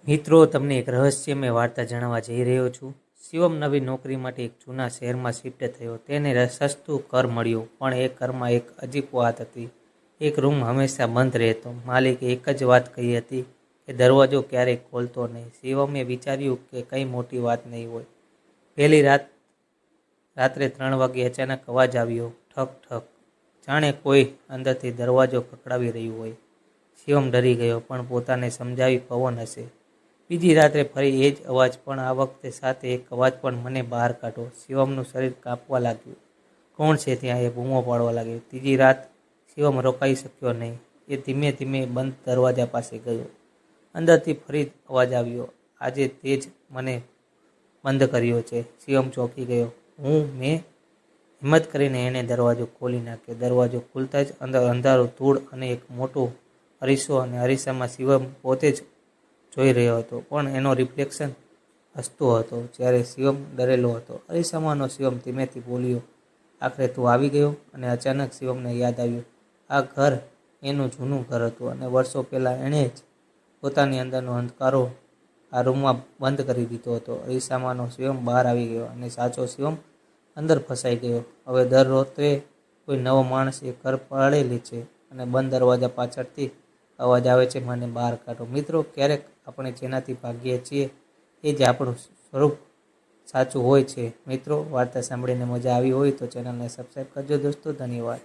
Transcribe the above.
મિત્રો, તમને એક રહસ્યમય વાર્તા જણાવવા જઈ રહ્યો છું. શિવમ નવી નોકરી માટે એક જૂના શહેરમાં શિફ્ટ થયો. તેને સસ્તું ઘર મળ્યું, પણ એ ઘરમાં એક અજીબ વાત હતી. એક રૂમ હંમેશા બંધ રહેતો. માલિકે એક જ વાત કહી હતી કે દરવાજો ક્યારેય ખોલતો નહીં. શિવમે વિચાર્યું કે કંઈ મોટી વાત નહીં હોય. પહેલી રાત્રે 3 વાગ્યે અચાનક અવાજ આવ્યો, ઠક ઠક, જાણે કોઈ અંદરથી દરવાજો ખખડાવી રહ્યું હોય. શિવમ ડરી ગયો, પણ પોતાને સમજાવી પવન હશે. બીજી રાત્રે ફરી એ જ અવાજ, પણ આ વખતે સાથે એક અવાજ પણ, મને બહાર કાઢો. શિવમનું શરીર કાંપવા લાગ્યું. કોણ છે ત્યાં? એ બૂમો પાડવા લાગ્યો. ત્રીજી રાત શિવમ રોકાઈ શક્યો નહીં. એ ધીમે ધીમે બંધ દરવાજા પાસે ગયો. અંદરથી ફરી અવાજ આવ્યો, આજે તે જ મને બંધ કર્યો છે. શિવમ ચોંકી ગયો. મેં હિંમત કરીને એણે દરવાજો ખોલી નાખ્યો. દરવાજો ખુલતા જ અંદર અંધારું, ધૂળ અને એક મોટો અરીસો, અને અરીસામાં શિવમ પોતે જ જોઈ રહ્યો હતો, પણ એનો રિફ્લેક્શન હસતો હતો જ્યારે શિવમ ડરેલો હતો. અરીસામાંનો શિવમ ધીમેથી બોલ્યો, આખરે તું આવી ગયો. અને અચાનક શિવમને યાદ આવ્યું, આ ઘર એનું જૂનું ઘર હતું, અને વર્ષો પહેલાં એણે જ પોતાની અંદરનો અંધકારો આ રૂમમાં બંધ કરી દીધો હતો. અરીસામાંનો શિવમ બહાર આવી ગયો, અને સાચો શિવમ અંદર ફસાઈ ગયો. હવે દર રાત્રે કોઈ નવો માણસ એ ઘર પાળેલી છે, અને બંધ દરવાજા પાછળથી અવાજ આવે છે, મને બહાર કાઢો. મિત્રો, ક્યારેક આપણે જેનાથી ભાગીએ છીએ એ જ આપણું સ્વરૂપ સાચું હોય છે. મિત્રો, વાર્તા સાંભળીને મજા આવી હોય તો ચેનલને સબસ્ક્રાઈબ કરજો દોસ્તો. ધન્યવાદ.